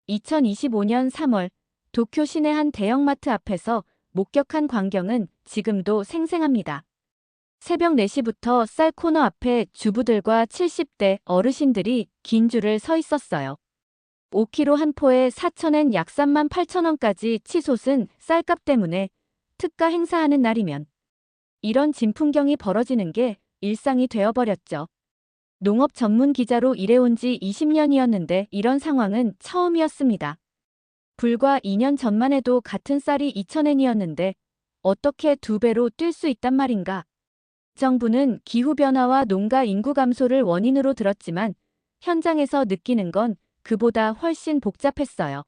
2025년 3월 도쿄 시내 한 대형마트 앞에서 목격한 광경은 지금도 생생합니다. 새벽 4시부터 쌀 코너 앞에 주부들과 70대 어르신들이 긴 줄을 서 있었어요. 5kg 한 포에 4,000엔 약 38,000원까지 치솟은 쌀값 때문에 특가 행사하는 날이면 이런 진풍경이 벌어지는 게 일상이 되어버렸죠. 농업 전문 기자로 일해온 지 20년이었는데 이런 상황은 처음이었습니다. 불과 2년 전만 해도 같은 쌀이 2,000엔이었는데 어떻게 2배로 뛸 수 있단 말인가? 정부는 기후변화와 농가 인구 감소를 원인으로 들었지만 현장에서 느끼는 건 그보다 훨씬 복잡했어요.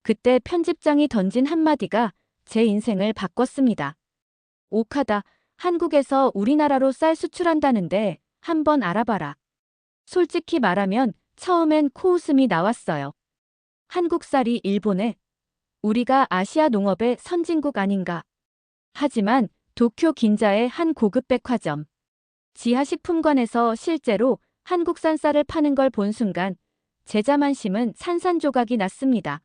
그때 편집장이 던진 한마디가 제 인생을 바꿨습니다. 오카다, 한국에서 우리나라로 쌀 수출한다는데 한번 알아봐라. 솔직히 말하면 처음엔 코웃음이 나왔어요. 한국 쌀이 일본에? 우리가 아시아 농업의 선진국 아닌가? 하지만 도쿄 긴자의 한 고급 백화점 지하식품관에서 실제로 한국산 쌀을 파는 걸 본 순간 제 자만심은 산산조각이 났습니다.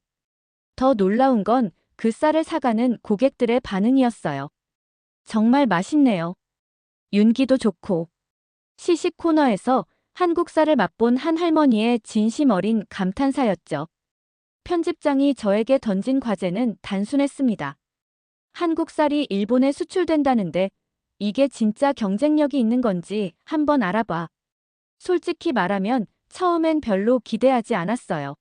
더 놀라운 건 그 쌀을 사가는 고객들의 반응이었어요. 정말 맛있네요. 윤기도 좋고. 시식 코너에서 한국 쌀을 맛본 한 할머니의 진심 어린 감탄사였죠. 편집장이 저에게 던진 과제는 단순했습니다. 한국 쌀이 일본에 수출된다는데 이게 진짜 경쟁력이 있는 건지 한번 알아봐. 솔직히 말하면 처음엔 별로 기대하지 않았어요.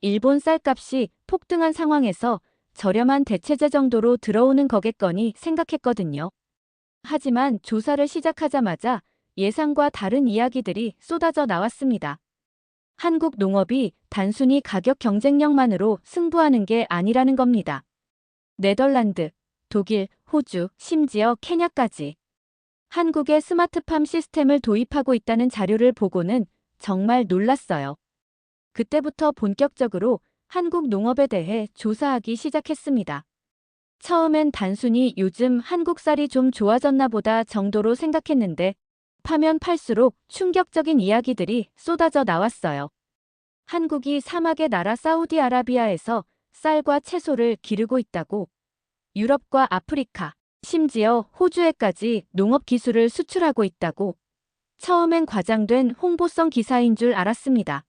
일본 쌀값이 폭등한 상황에서 저렴한 대체재 정도로 들어오는 거겠거니 생각했거든요. 하지만 조사를 시작하자마자 예상과 다른 이야기들이 쏟아져 나왔습니다. 한국 농업이 단순히 가격 경쟁력만으로 승부하는 게 아니라는 겁니다. 네덜란드, 독일, 호주, 심지어 케냐까지 한국의 스마트팜 시스템을 도입하고 있다는 자료를 보고는 정말 놀랐어요. 그때부터 본격적으로 한국 농업에 대해 조사하기 시작했습니다. 처음엔 단순히 요즘 한국 쌀이 좀 좋아졌나 보다 정도로 생각했는데 파면 팔수록 충격적인 이야기들이 쏟아져 나왔어요. 한국이 사막의 나라 사우디아라비아에서 쌀과 채소를 기르고 있다고, 유럽과 아프리카, 심지어 호주에까지 농업 기술을 수출하고 있다고. 처음엔 과장된 홍보성 기사인 줄 알았습니다.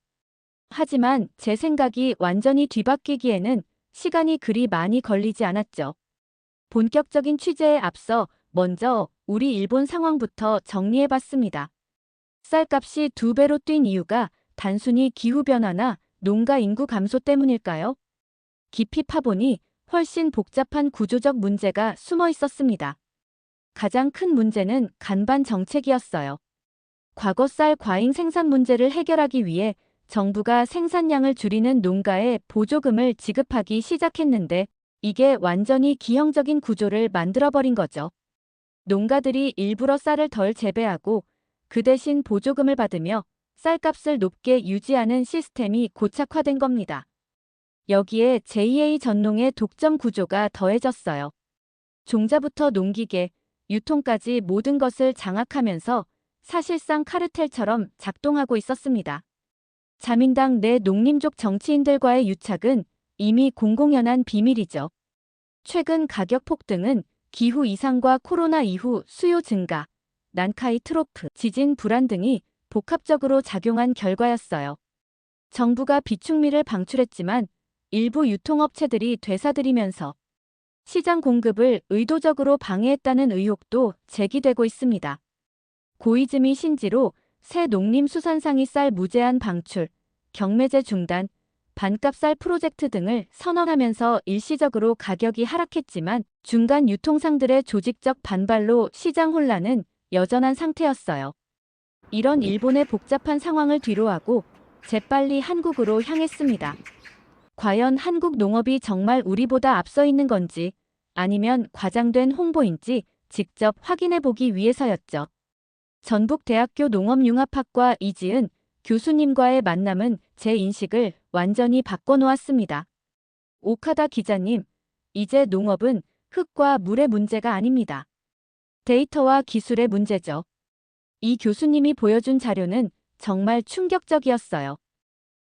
하지만 제 생각이 완전히 뒤바뀌기에는 시간이 그리 많이 걸리지 않았죠. 본격적인 취재에 앞서 먼저 우리 일본 상황부터 정리해봤습니다. 쌀값이 2배로 뛴 이유가 단순히 기후변화나 농가 인구 감소 때문일까요? 깊이 파보니 훨씬 복잡한 구조적 문제가 숨어 있었습니다. 가장 큰 문제는 간반 정책이었어요. 과거 쌀 과잉 생산 문제를 해결하기 위해 정부가 생산량을 줄이는 농가에 보조금을 지급하기 시작했는데 이게 완전히 기형적인 구조를 만들어버린 거죠. 농가들이 일부러 쌀을 덜 재배하고 그 대신 보조금을 받으며 쌀값을 높게 유지하는 시스템이 고착화된 겁니다. 여기에 JA 전농의 독점 구조가 더해졌어요. 종자부터 농기계, 유통까지 모든 것을 장악하면서 사실상 카르텔처럼 작동하고 있었습니다. 자민당 내 농림족 정치인들과의 유착은 이미 공공연한 비밀이죠. 최근 가격 폭등은 기후 이상과 코로나 이후 수요 증가, 난카이 트로프, 지진 불안 등이 복합적으로 작용한 결과였어요. 정부가 비축미를 방출했지만 일부 유통업체들이 되사들이면서 시장 공급을 의도적으로 방해했다는 의혹도 제기되고 있습니다. 고이즈미 신지로 새 농림수산상이 쌀 무제한 방출, 경매제 중단, 반값 쌀 프로젝트 등을 선언하면서 일시적으로 가격이 하락했지만 중간 유통상들의 조직적 반발로 시장 혼란은 여전한 상태였어요. 이런 일본의 복잡한 상황을 뒤로하고 재빨리 한국으로 향했습니다. 과연 한국 농업이 정말 우리보다 앞서 있는 건지 아니면 과장된 홍보인지 직접 확인해 보기 위해서였죠. 전북대학교 농업융합학과 이지은 교수님과의 만남은 제 인식을 완전히 바꿔놓았습니다. 오카다 기자님, 이제 농업은 흙과 물의 문제가 아닙니다. 데이터와 기술의 문제죠. 이 교수님이 보여준 자료는 정말 충격적이었어요.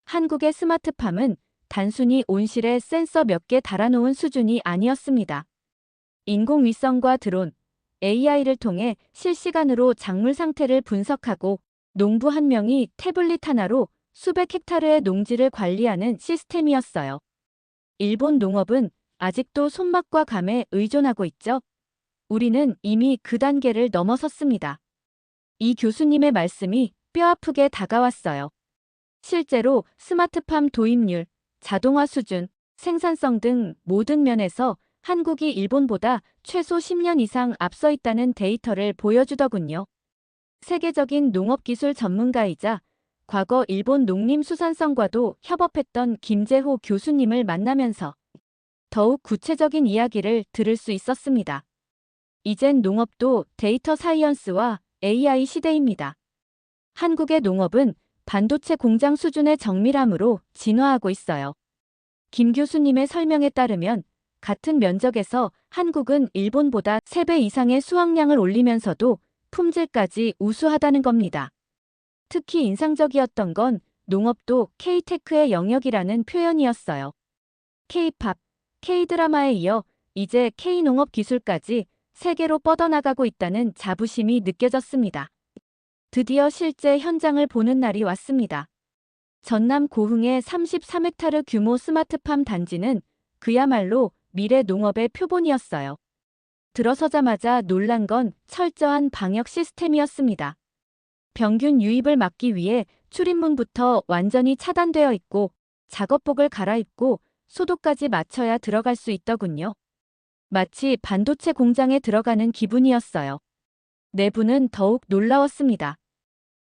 한국의 스마트팜은 단순히 온실에 센서 몇 개 달아놓은 수준이 아니었습니다. 인공위성과 드론, AI를 통해 실시간으로 작물 상태를 분석하고 농부 한 명이 태블릿 하나로 수백 헥타르의 농지를 관리하는 시스템이었어요. 일본 농업은 아직도 손맛과 감에 의존하고 있죠. 우리는 이미 그 단계를 넘어섰습니다. 이 교수님의 말씀이 뼈아프게 다가왔어요. 실제로 스마트팜 도입률, 자동화 수준, 생산성 등 모든 면에서 한국이 일본보다 최소 10년 이상 앞서 있다는 데이터를 보여주더군요. 세계적인 농업기술 전문가이자 과거 일본 농림수산성과도 협업했던 김재호 교수님을 만나면서 더욱 구체적인 이야기를 들을 수 있었습니다. 이젠 농업도 데이터 사이언스와 AI 시대입니다. 한국의 농업은 반도체 공장 수준의 정밀함으로 진화하고 있어요. 김 교수님의 설명에 따르면 같은 면적에서 한국은 일본보다 3배 이상의 수확량을 올리면서도 품질까지 우수하다는 겁니다. 특히 인상적이었던 건 농업도 K-테크의 영역이라는 표현이었어요. K-팝, K-드라마에 이어 이제 K-농업 기술까지 세계로 뻗어나가고 있다는 자부심이 느껴졌습니다. 드디어 실제 현장을 보는 날이 왔습니다. 전남 고흥의 33헥타르 규모 스마트팜 단지는 그야말로 미래 농업의 표본이었어요. 들어서자마자 놀란 건 철저한 방역 시스템이었습니다. 병균 유입을 막기 위해 출입문부터 완전히 차단되어 있고 작업복을 갈아입고 소독까지 마쳐야 들어갈 수 있더군요. 마치 반도체 공장에 들어가는 기분이었어요. 내부는 더욱 놀라웠습니다.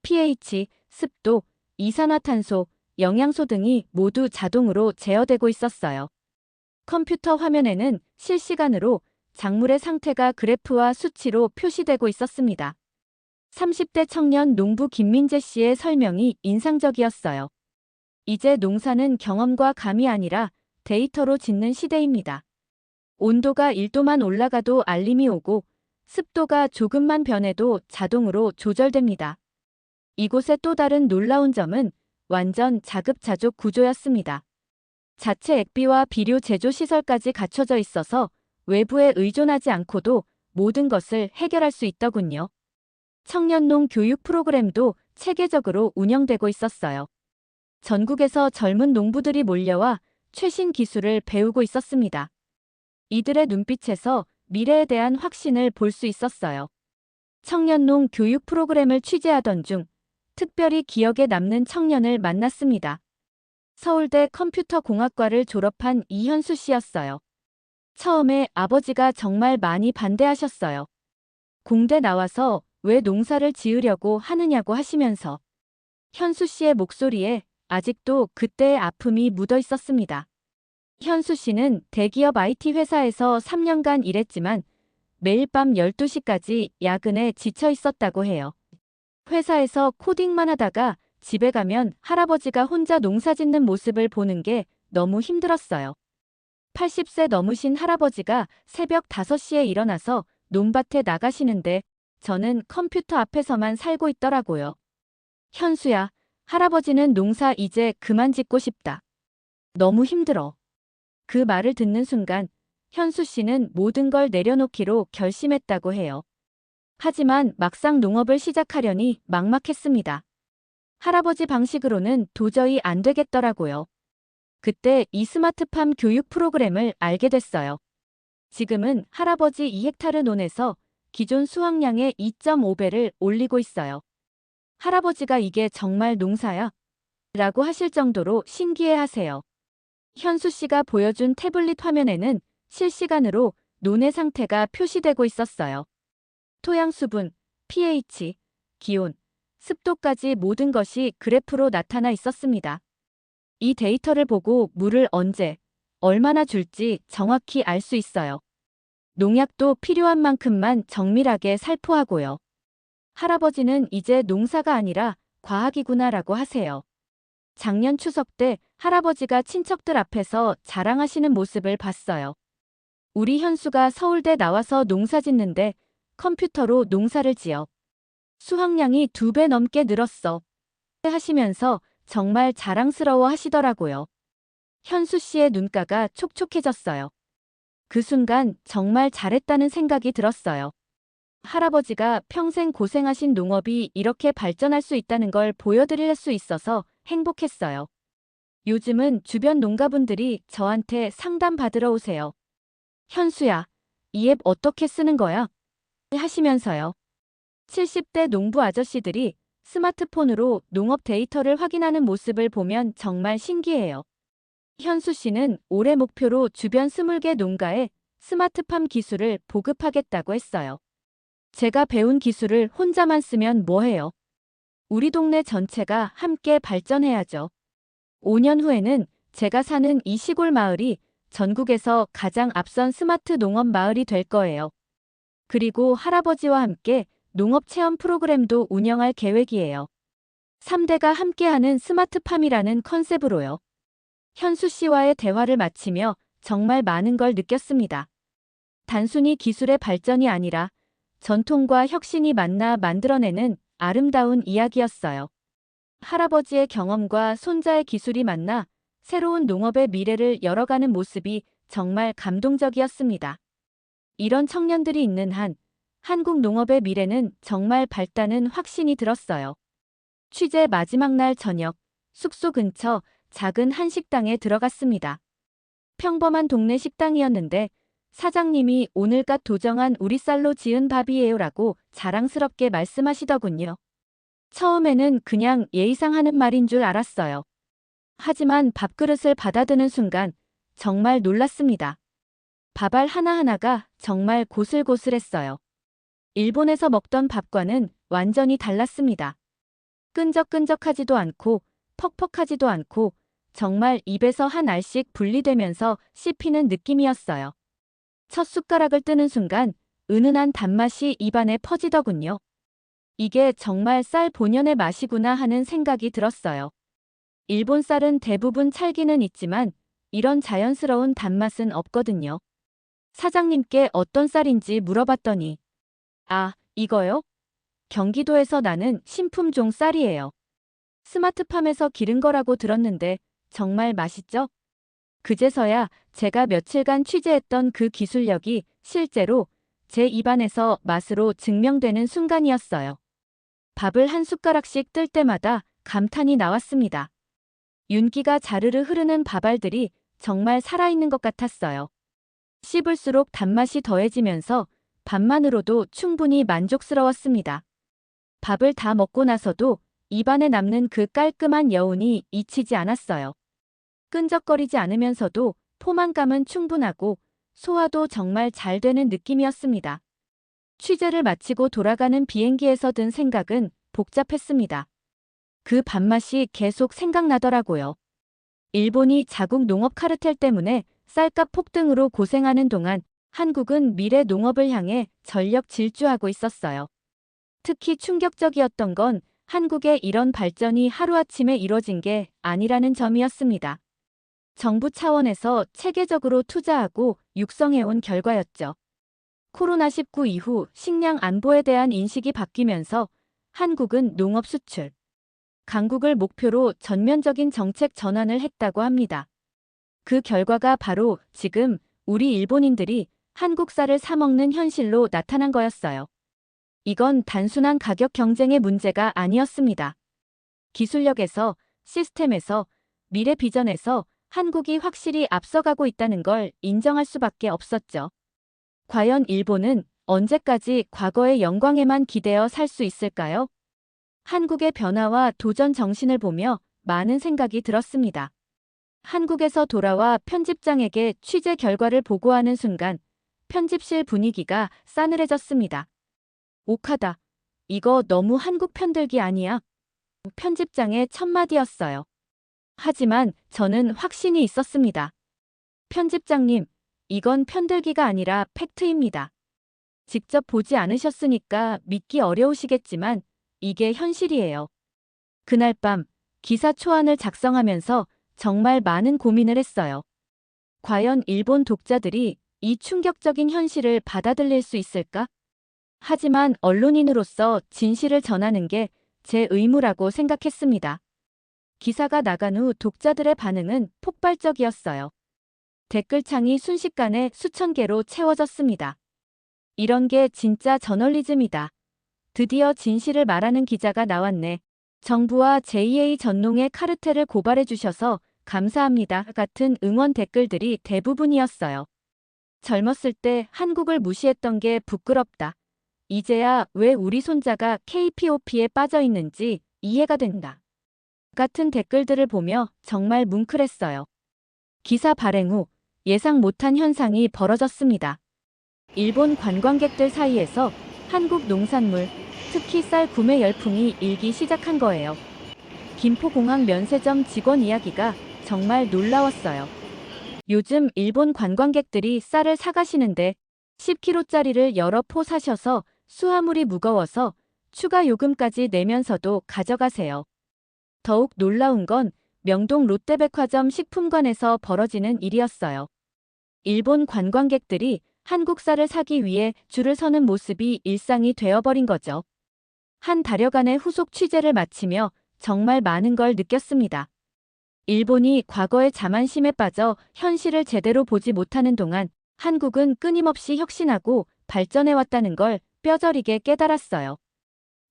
pH, 습도, 이산화탄소, 영양소 등이 모두 자동으로 제어되고 있었어요. 컴퓨터 화면에는 실시간으로 작물의 상태가 그래프와 수치로 표시되고 있었습니다. 30대 청년 농부 김민재 씨의 설명이 인상적이었어요. 이제 농사는 경험과 감이 아니라 데이터로 짓는 시대입니다. 온도가 1도만 올라가도 알림이 오고 습도가 조금만 변해도 자동으로 조절됩니다. 이곳의 또 다른 놀라운 점은 완전 자급자족 구조였습니다. 자체 액비와 비료 제조 시설까지 갖춰져 있어서 외부에 의존하지 않고도 모든 것을 해결할 수 있더군요. 청년농 교육 프로그램도 체계적으로 운영되고 있었어요. 전국에서 젊은 농부들이 몰려와 최신 기술을 배우고 있었습니다. 이들의 눈빛에서 미래에 대한 확신을 볼 수 있었어요. 청년농 교육 프로그램을 취재하던 중 특별히 기억에 남는 청년을 만났습니다. 서울대 컴퓨터공학과를 졸업한 이현수 씨였어요. 처음에 아버지가 정말 많이 반대하셨어요. 공대 나와서 왜 농사를 지으려고 하느냐고 하시면서 현수 씨의 목소리에 아직도 그때의 아픔이 묻어 있었습니다. 현수 씨는 대기업 IT 회사에서 3년간 일했지만 매일 밤 12시까지 야근에 지쳐 있었다고 해요. 회사에서 코딩만 하다가 집에 가면 할아버지가 혼자 농사 짓는 모습을 보는 게 너무 힘들었어요. 80세 넘으신 할아버지가 새벽 5시에 일어나서 논밭에 나가시는데 저는 컴퓨터 앞에서만 살고 있더라고요. 현수야, 할아버지는 농사 이제 그만 짓고 싶다. 너무 힘들어. 그 말을 듣는 순간 현수 씨는 모든 걸 내려놓기로 결심했다고 해요. 하지만 막상 농업을 시작하려니 막막했습니다. 할아버지 방식으로는 도저히 안 되겠더라고요. 그때 이 스마트팜 교육 프로그램을 알게 됐어요. 지금은 할아버지 2헥타르 논에서 기존 수확량의 2.5배를 올리고 있어요. 할아버지가 이게 정말 농사야? 라고 하실 정도로 신기해하세요. 현수 씨가 보여준 태블릿 화면에는 실시간으로 논의 상태가 표시되고 있었어요. 토양 수분, pH, 기온, 습도까지 모든 것이 그래프로 나타나 있었습니다. 이 데이터를 보고 물을 언제, 얼마나 줄지 정확히 알 수 있어요. 농약도 필요한 만큼만 정밀하게 살포하고요. 할아버지는 이제 농사가 아니라 과학이구나라고 하세요. 작년 추석 때 할아버지가 친척들 앞에서 자랑하시는 모습을 봤어요. 우리 현수가 서울대 나와서 농사 짓는데 컴퓨터로 농사를 지어. 수확량이 2배 넘게 늘었어. 하시면서 정말 자랑스러워 하시더라고요. 현수 씨의 눈가가 촉촉해졌어요. 그 순간 정말 잘했다는 생각이 들었어요. 할아버지가 평생 고생하신 농업이 이렇게 발전할 수 있다는 걸 보여드릴 수 있어서 행복했어요. 요즘은 주변 농가분들이 저한테 상담 받으러 오세요. 현수야, 이 앱 어떻게 쓰는 거야? 하시면서요. 70대 농부 아저씨들이 스마트폰으로 농업 데이터를 확인하는 모습을 보면 정말 신기해요. 현수 씨는 올해 목표로 주변 20개 농가에 스마트팜 기술을 보급하겠다고 했어요. 제가 배운 기술을 혼자만 쓰면 뭐해요? 우리 동네 전체가 함께 발전해야죠. 5년 후에는 제가 사는 이 시골 마을이 전국에서 가장 앞선 스마트 농업 마을이 될 거예요. 그리고 할아버지와 함께 농업 체험 프로그램도 운영할 계획이에요. 3대가 함께하는 스마트팜이라는 컨셉으로요. 현수 씨와의 대화를 마치며 정말 많은 걸 느꼈습니다. 단순히 기술의 발전이 아니라 전통과 혁신이 만나 만들어내는 아름다운 이야기였어요. 할아버지의 경험과 손자의 기술이 만나 새로운 농업의 미래를 열어가는 모습이 정말 감동적이었습니다. 이런 청년들이 있는 한 한국 농업의 미래는 정말 밝다는 확신이 들었어요. 취재 마지막 날 저녁, 숙소 근처 작은 한식당에 들어갔습니다. 평범한 동네 식당이었는데 사장님이 오늘갓 도정한 우리 쌀로 지은 밥이에요라고 자랑스럽게 말씀하시더군요. 처음에는 그냥 예의상 하는 말인 줄 알았어요. 하지만 밥그릇을 받아드는 순간 정말 놀랐습니다. 밥알 하나하나가 정말 고슬고슬했어요. 일본에서 먹던 밥과는 완전히 달랐습니다. 끈적끈적하지도 않고 퍽퍽하지도 않고 정말 입에서 한 알씩 분리되면서 씹히는 느낌이었어요. 첫 숟가락을 뜨는 순간 은은한 단맛이 입안에 퍼지더군요. 이게 정말 쌀 본연의 맛이구나 하는 생각이 들었어요. 일본 쌀은 대부분 찰기는 있지만 이런 자연스러운 단맛은 없거든요. 사장님께 어떤 쌀인지 물어봤더니 아, 이거요? 경기도에서 나는 신품종 쌀이에요. 스마트팜에서 기른 거라고 들었는데 정말 맛있죠? 그제서야 제가 며칠간 취재했던 그 기술력이 실제로 제 입안에서 맛으로 증명되는 순간이었어요. 밥을 한 숟가락씩 뜰 때마다 감탄이 나왔습니다. 윤기가 자르르 흐르는 밥알들이 정말 살아있는 것 같았어요. 씹을수록 단맛이 더해지면서 밥만으로도 충분히 만족스러웠습니다. 밥을 다 먹고 나서도 입안에 남는 그 깔끔한 여운이 잊히지 않았어요. 끈적거리지 않으면서도 포만감은 충분하고 소화도 정말 잘 되는 느낌이었습니다. 취재를 마치고 돌아가는 비행기에서 든 생각은 복잡했습니다. 그 밥맛이 계속 생각나더라고요. 일본이 자국 농업 카르텔 때문에 쌀값 폭등으로 고생하는 동안 한국은 미래 농업을 향해 전력 질주하고 있었어요. 특히 충격적이었던 건 한국의 이런 발전이 하루아침에 이뤄진 게 아니라는 점이었습니다. 정부 차원에서 체계적으로 투자하고 육성해온 결과였죠. 코로나19 이후 식량 안보에 대한 인식이 바뀌면서 한국은 농업 수출, 강국을 목표로 전면적인 정책 전환을 했다고 합니다. 그 결과가 바로 지금 우리 일본인들이 한국 쌀을 사 먹는 현실로 나타난 거였어요. 이건 단순한 가격 경쟁의 문제가 아니었습니다. 기술력에서, 시스템에서, 미래 비전에서 한국이 확실히 앞서가고 있다는 걸 인정할 수밖에 없었죠. 과연 일본은 언제까지 과거의 영광에만 기대어 살 수 있을까요? 한국의 변화와 도전 정신을 보며 많은 생각이 들었습니다. 한국에서 돌아와 편집장에게 취재 결과를 보고하는 순간 편집실 분위기가 싸늘해졌습니다. 옥하다. 이거 너무 한국 편들기 아니야? 편집장의 첫마디였어요. 하지만 저는 확신이 있었습니다. 편집장님, 이건 편들기가 아니라 팩트입니다. 직접 보지 않으셨으니까 믿기 어려우시겠지만 이게 현실이에요. 그날 밤 기사 초안을 작성하면서 정말 많은 고민을 했어요. 과연 일본 독자들이 이 충격적인 현실을 받아들일 수 있을까? 하지만 언론인으로서 진실을 전하는 게 제 의무라고 생각했습니다. 기사가 나간 후 독자들의 반응은 폭발적이었어요. 댓글창이 순식간에 수천 개로 채워졌습니다. 이런 게 진짜 저널리즘이다. 드디어 진실을 말하는 기자가 나왔네. 정부와 제2의 전농의 카르텔을 고발해 주셔서 감사합니다. 같은 응원 댓글들이 대부분이었어요. 젊었을 때 한국을 무시했던 게 부끄럽다. 이제야 왜 우리 손자가 KPOP에 빠져 있는지 이해가 된다. 같은 댓글들을 보며 정말 뭉클했어요. 기사 발행 후 예상 못한 현상이 벌어졌습니다. 일본 관광객들 사이에서 한국 농산물, 특히 쌀 구매 열풍이 일기 시작한 거예요. 김포공항 면세점 직원 이야기가 정말 놀라웠어요. 요즘 일본 관광객들이 쌀을 사가시는데 10kg짜리를 여러 포 사셔서 수화물이 무거워서 추가 요금까지 내면서도 가져가세요. 더욱 놀라운 건 명동 롯데백화점 식품관에서 벌어지는 일이었어요. 일본 관광객들이 한국 쌀을 사기 위해 줄을 서는 모습이 일상이 되어버린 거죠. 한 달여간의 후속 취재를 마치며 정말 많은 걸 느꼈습니다. 일본이 과거의 자만심에 빠져 현실을 제대로 보지 못하는 동안 한국은 끊임없이 혁신하고 발전해왔다는 걸 뼈저리게 깨달았어요.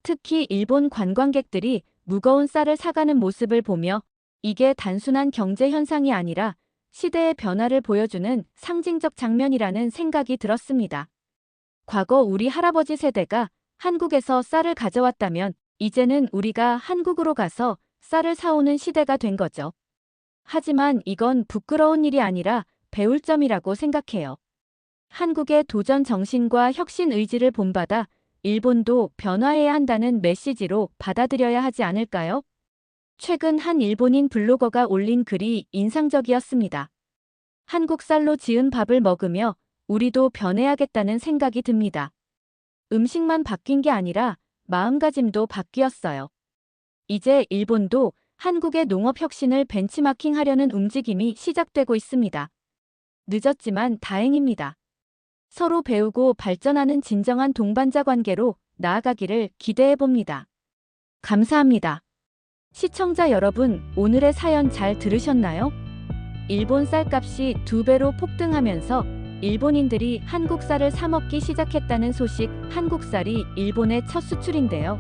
특히 일본 관광객들이 무거운 쌀을 사가는 모습을 보며 이게 단순한 경제 현상이 아니라 시대의 변화를 보여주는 상징적 장면이라는 생각이 들었습니다. 과거 우리 할아버지 세대가 한국에서 쌀을 가져왔다면 이제는 우리가 한국으로 가서 쌀을 사오는 시대가 된 거죠. 하지만 이건 부끄러운 일이 아니라 배울 점이라고 생각해요. 한국의 도전 정신과 혁신 의지를 본받아 일본도 변화해야 한다는 메시지로 받아들여야 하지 않을까요? 최근 한 일본인 블로거가 올린 글이 인상적이었습니다. 한국 쌀로 지은 밥을 먹으며 우리도 변해야겠다는 생각이 듭니다. 음식만 바뀐 게 아니라 마음가짐도 바뀌었어요. 이제 일본도 한국의 농업 혁신을 벤치마킹하려는 움직임이 시작되고 있습니다. 늦었지만 다행입니다. 서로 배우고 발전하는 진정한 동반자 관계로 나아가기를 기대해봅니다. 감사합니다. 시청자 여러분, 오늘의 사연 잘 들으셨나요? 일본 쌀값이 2배로 폭등하면서 일본인들이 한국 쌀을 사 먹기 시작했다는 소식. 한국 쌀이 일본의 첫 수출인데요.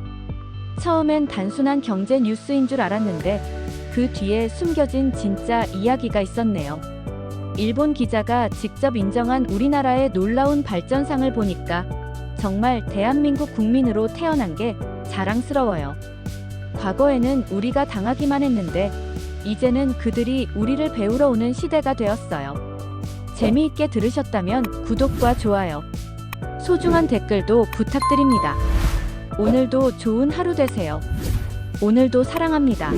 처음엔 단순한 경제 뉴스인 줄 알았는데 그 뒤에 숨겨진 진짜 이야기가 있었네요. 일본 기자가 직접 인정한 우리나라의 놀라운 발전상을 보니까 정말 대한민국 국민으로 태어난 게 자랑스러워요. 과거에는 우리가 당하기만 했는데 이제는 그들이 우리를 배우러 오는 시대가 되었어요. 재미있게 들으셨다면 구독과 좋아요, 소중한 댓글도 부탁드립니다. 오늘도 좋은 하루 되세요. 오늘도 사랑합니다.